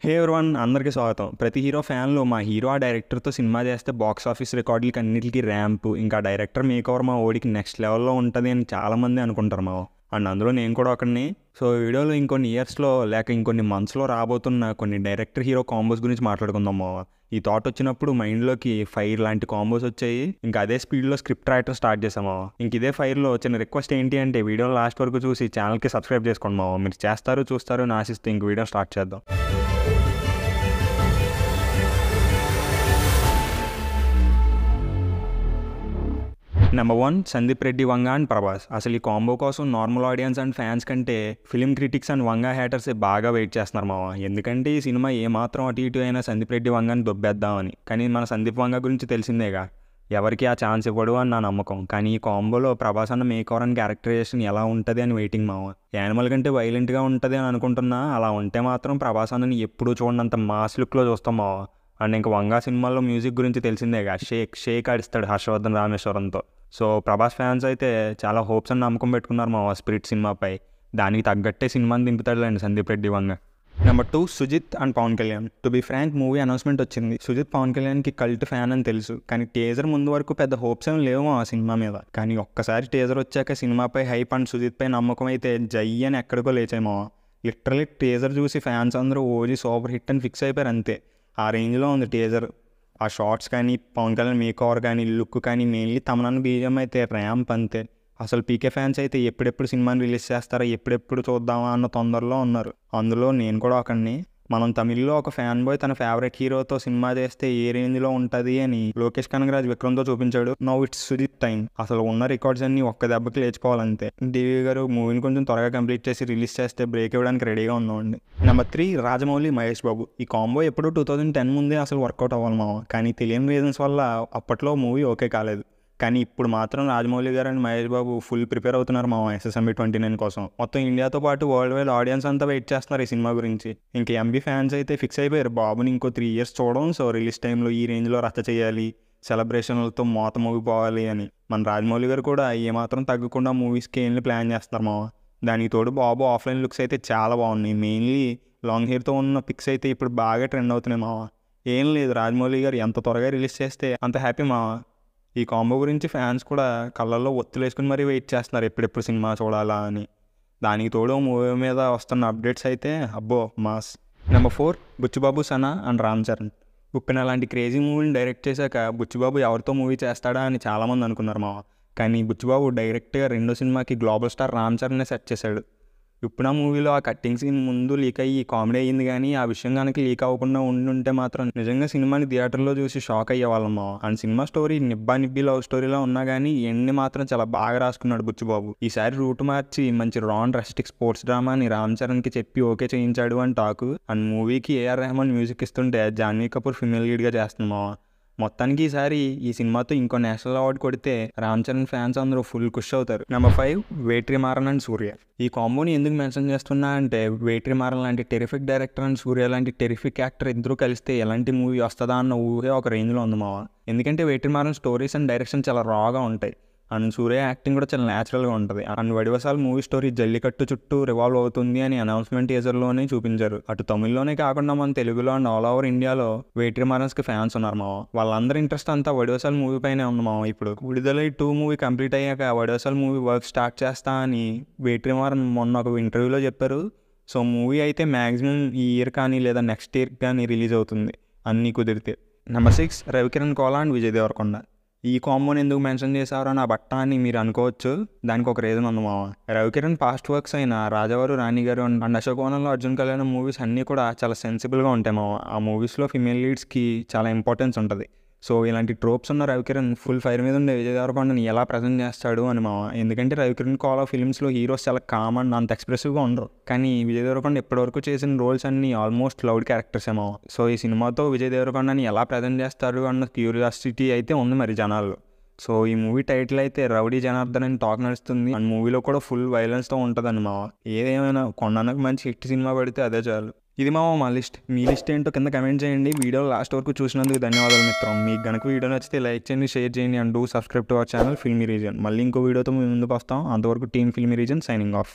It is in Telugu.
హే ఎవ్రీవన్, అందరికీ స్వాగతం. ప్రతి హీరో ఫ్యాన్లు మా హీరో ఆ డైరెక్టర్తో సినిమా చేస్తే బాక్స్ ఆఫీస్ రికార్డులకి అన్నిటికీ ర్యాంప్, ఇంకా డైరెక్టర్ మేక్ ఓవర్ మా ఓడికి నెక్స్ట్ లెవెల్లో ఉంటుంది అని చాలామంది అనుకుంటారు మా. అండ్ అందులో నేను కూడా ఒకరిని. సో వీడియోలో ఇంకొన్ని ఇయర్స్లో లేక ఇంకొన్ని మంత్స్లో రాబోతున్న కొన్ని డైరెక్టర్ హీరో కాంబోస్ గురించి మాట్లాడుకుందాం మావా. ఈ థాట్ వచ్చినప్పుడు మైండ్లోకి ఫైర్ లాంటి కాంబోస్ వచ్చాయి. ఇంకా అదే స్పీడ్లో స్క్రిప్ట్ రైటర్ స్టార్ట్ చేసాము. ఇంక ఇదే ఫైర్లో చిన్న రిక్వెస్ట్ ఏంటి అంటే వీడియో లాస్ట్ వరకు చూసి ఛానల్కి సబ్స్క్రైబ్ చేసుకోండి మావా. మీరు చేస్తారు చూస్తారు అని ఆశిస్తే ఇంక వీడియో స్టార్ట్ చేద్దాం. Number 1 Sandeep Reddy Vanga and Prabhas. అసలు ఈ కాంబో కోసం నార్మల్ ఆడియన్స్ అండ్ ఫ్యాన్స్ కంటే film critics and Vanga haters బాగా వెయిట్ చేస్తున్నారు మావా. ఎందుకంటే ఈ సినిమా ఏమాత్రం అటు ఇటు అయినా సందీప్ రెడ్డి వంగని దొబ్బేద్దామని. కానీ మన సందీప్ వంగ గురించి తెలిసిందేగా, ఎవరికి ఆ ఛాన్స్ ఇవ్వడు అని నా నమ్మకం. కానీ ఈ కాంబోలో ప్రభాస్ అన్న మేక్ ఓవర్ అండ్ క్యారెక్టరైజేషన్ ఎలా ఉంటుంది అని వెయిటింగ్ మావా. యానిమల్ కంటే వైలెంట్గా ఉంటుంది అని అనుకుంటున్నా. అలా ఉంటే మాత్రం ప్రభాస్ అన్నని ఎప్పుడూ చూడనంత మాస్ లుక్లో చూస్తాం మావా. అండ్ ఇంకా వంగ సినిమాల్లో మ్యూజిక్ గురించి తెలిసిందేగా, షేక్ ఆడిస్తాడు హర్షవర్ధన్ రామేశ్వరంతో. సో ప్రభాస్ ఫ్యాన్స్ అయితే చాలా హోప్స్ అని నమ్మకం పెట్టుకున్నారు మా స్పిరిట్ సినిమాపై. దానికి తగ్గట్టే సినిమాని దింపుతాడులేండి Sandeep Reddy Vanga. Number 2 Sujeeth and Pawan Kalyan. To be frank, movie announcement వచ్చింది. సుజిత్ పవన్ కళ్యాణ్కి కల్ట్ ఫ్యాన్ అని తెలుసు, కానీ టీజర్ ముందు వరకు పెద్ద హోప్స్ ఏం లేవు ఆ సినిమా మీద. కానీ ఒక్కసారి టీజర్ వచ్చాక సినిమాపై హైప్ అండ్ సుజిత్ పై నమ్మకం అయితే జై అని ఎక్కడికో లేచామో. లిటరలీ టీజర్ చూసి ఫ్యాన్స్ అందరూ ఓజీ సూపర్ హిట్ అని ఫిక్స్ అయిపోయారు అంతే. ఆ రేంజ్లో ఉంది టీజర్. ఆ షార్ట్స్ కానీ, పవన్ కళ్యాణ్ మేక్ ఓవర్ కానీ, లుక్ కానీ, మెయిన్లీ తమనన్న బీజం అయితే ర్యాంప్ అంతే. అసలు పీకే ఫ్యాన్స్ అయితే ఎప్పుడెప్పుడు సినిమాని రిలీజ్ చేస్తారా, ఎప్పుడెప్పుడు చూద్దామా అన్న తొందరలో ఉన్నారు. అందులో నేను కూడా ఒకడిని. మనం తమిళ్లో ఒక ఫ్యాన్ బాయ్ తన ఫేవరెట్ హీరోతో సినిమా చేస్తే ఏ రేంజ్లో ఉంటుంది అని లోకేష్ కనగరాజ్ విక్రమ్తో చూపించాడు. Now it's Sujeeth time. అసలు ఉన్న రికార్డ్స్ అన్ని ఒక్క దెబ్బకి లేచిపోవాలంతే. డివి గారు మూవీని కొంచెం త్వరగా కంప్లీట్ చేసి రిలీజ్ చేస్తే బ్రేక్ ఇవ్వడానికి రెడీగా ఉన్నామండి. నెంబర్ 3 రాజమౌళి మహేష్ బాబు. ఈ కాంబో ఎప్పుడు 2010 ముందే అసలు వర్కౌట్ అవ్వాలి మావ. కానీ తెలియని రీజన్స్ వల్ల అప్పట్లో మూవీ ఓకే కాలేదు. కానీ ఇప్పుడు మాత్రం రాజమౌళి గారు and Mahesh Babu full prepare అవుతున్నారు మా SSMB 29 కోసం. మొత్తం ఇండియాతో పాటు వరల్డ్ వైడ్ ఆడియన్స్ అంతా వెయిట్ చేస్తున్నారు ఈ సినిమా గురించి. ఇంకా ఎంబీ ఫ్యాన్స్ అయితే ఫిక్స్ అయిపోయారు బాబుని ఇంకో 3 ఇయర్స్ చూడడం. సో రిలీజ్ టైంలో ఈ రేంజ్లో రచ్చ చేయాలి, సెలబ్రేషన్లతో మోత మోగిపోవాలి అని. మన రాజమౌళి గారు కూడా ఏమాత్రం తగ్గకుండా మూవీస్కి వెళ్ళి ప్లాన్ చేస్తున్నారు మావ. దానికి తోడు బాబు ఆఫ్లైన్ లుక్స్ అయితే చాలా బాగున్నాయి. మెయిన్లీ లాంగ్ హెయిర్తో ఉన్న పిక్స్ అయితే ఇప్పుడు బాగా ట్రెండ్ అవుతున్నాయి మావ. ఏం లేదు, రాజమౌళి గారు ఎంత త్వరగా రిలీజ్ చేస్తే అంత హ్యాపీ మావ. ఈ కాంబో గురించి ఫ్యాన్స్ కూడా కళ్ళల్లో ఒత్తులు వేసుకుని మరీ వెయిట్ చేస్తున్నారు ఎప్పుడెప్పుడు సినిమా చూడాలా అని. దానికి తోడు మూవీ మీద వస్తున్న అప్డేట్స్ అయితే అబ్బో mass. Number 4 Buchi Babu Sana and Ram Charan. Uppena లాంటి క్రేజీ మూవీని డైరెక్ట్ చేశాక బుచ్చిబాబు ఎవరితో మూవీ చేస్తాడా అని చాలామంది అనుకున్నారు మావ. కానీ బుచ్చిబాబు డైరెక్ట్గా రెండో సినిమాకి గ్లోబల్ స్టార్ రామ్ చరణ్నే సెట్ చేశాడు. ఇప్పుడు ఆ మూవీలో ఆ కట్టింగ్ సీన్ ముందు లీక్ అయ్యి కామెడీ అయ్యింది. కానీ ఆ విషయం కనుక లీక్ అవ్వకుండా ఉంటే మాత్రం నిజంగా సినిమాని థియేటర్లో చూసి షాక్ అయ్యేవాళ్ళం. అండ్ సినిమా స్టోరీ నిబ్బి లవ్ స్టోరీలో ఉన్నా కానీ ఎండ్ని మాత్రం చాలా బాగా రాసుకున్నాడు బుచ్చిబాబు. ఈసారి రూట్ మార్చి మంచి రాన్ రెస్టిక్ స్పోర్ట్స్ డ్రామాని రామ్ చరణ్కి చెప్పి ఓకే చేయించాడు అని టాకు. అండ్ మూవీకి AR రెహమాన్ మ్యూజిక్ ఇస్తుంటే జాన్వీ కపూర్ ఫిమేల్ లీడ్గా చేస్తున్నాం. మొత్తానికి ఈసారి ఈ సినిమాతో ఇంకో నేషనల్ అవార్డు కొడితే రామ్ చరణ్ ఫ్యాన్స్ అందరూ ఫుల్ ఖుష్ అవుతారు. నెంబర్ 5 వేట్రిమారన్ అండ్ సూర్య. ఈ కాంబోని ఎందుకు మెన్షన్ చేస్తున్నా అంటే వేట్రిమారన్ లాంటి టెరిఫిక్ డైరెక్టర్ అండ్ సూర్య లాంటి టెరిఫిక్ యాక్టర్ ఇద్దరు కలిస్తే ఎలాంటి మూవీ వస్తుందా అన్న ఊహే ఒక రేంజ్లో ఉంది మావా. ఎందుకంటే వేట్రిమారన్ స్టోరీస్ అండ్ డైరెక్షన్ చాలా రాగా ఉంటాయి. అండ్ సూర్య యాక్టింగ్ కూడా చాలా న్యాచురల్గా ఉంటుంది. అండ్ వడివసాల్ మూవీ స్టోరీ జల్లికట్టు చుట్టూ రివాల్వ్ అవుతుంది అని అనౌన్స్మెంట్ టీజర్లోనే చూపించారు. అటు తమిళ్లోనే కాకుండా మన తెలుగులో అండ్ ఆల్ ఓవర్ ఇండియాలో వేట్రిమారన్స్కి ఫ్యాన్స్ ఉన్నారు మావ. వాళ్ళందరి ఇంట్రెస్ట్ అంతా వడివసాల్ మూవీ పైనే ఉంది మావ. ఇప్పుడు విడుదలై 2 మూవీ కంప్లీట్ అయ్యాక వడివసాల్ మూవీ వర్క్ స్టార్ట్ చేస్తా అని వేట్రిమారన్ మొన్న ఒక ఇంటర్వ్యూలో చెప్పారు. సో మూవీ అయితే మ్యాక్సిమం ఈ ఇయర్ కానీ లేదా నెక్స్ట్ ఇయర్ కానీ రిలీజ్ అవుతుంది అన్నీ కుదిరితే. Number 6 Ravikiran Kola and Vijay Deverakonda. ఈ కాంబోని ఎందుకు మెన్షన్ చేశారో నా బట్ట అని మీరు అనుకోవచ్చు. దానికి ఒక రీజన్ ఉంది మావ. రవికిరణ్ పాస్ట్ వర్క్స్ అయిన రాజావారు, రాణిగారు అండ్ అశోకవనంలో అర్జున్ కళ్యాణ్ మూవీస్ అన్నీ కూడా చాలా సెన్సిబుల్గా ఉంటాయి మావ. ఆ మూవీస్లో ఫిమేల్ లీడ్స్కి చాలా ఇంపార్టెన్స్ ఉంటుంది. సో ఇలాంటి ట్రోప్స్ ఉన్న రవికిరణ్ ఫుల్ ఫైర్ మీద ఉండే విజయ్ దేవరకొండని ఎలా ప్రజెంట్ చేస్తాడు అని మావ. ఎందుకంటే రవికిరణ్ కోలా ఫిల్మ్స్లో హీరోస్ చాలా కామ్ అండ్ అంత ఎక్స్ప్రెసివ్గా ఉండరు. కానీ విజయ్ దేవరకొండ ఇప్పటివరకు చేసిన రోల్స్ అన్ని ఆల్మోస్ట్ లౌడ్ క్యారెక్టర్సే మావ. సో ఈ సినిమాతో విజయ్ దేవరకొండని ఎలా ప్రజెంట్ చేస్తారు అన్న క్యూరియాసిటీ అయితే ఉంది మరి జనాల్లో. సో ఈ మూవీ టైటిల్ అయితే రౌడీ జనార్దన్ అని టాక్ నడుస్తుంది. అండ్ మూవీలో కూడా ఫుల్ వైలెన్స్తో ఉంటుందని మావ. ఏదేమైనా కొండనకు మంచి హిట్ సినిమా పడితే అదే చాలు. ఇది మా లిస్ట్. మీ లిస్ట్ ఏంటో కింద కమెంట్ చేయండి. వీడియో లాస్ట్ వరకు చూసినందుకు ధన్యవాదాలు మిత్రం. మీకు గనుక వీడియో నచ్చితే లైక్ చేయండి, షేర్ చేయండి and do subscribe to our channel filmy reason. మళ్ళీ ఇంకో వీడియోతో మేము ముందుకు వస్తాం. అంతవరకు team filmy reason signing off.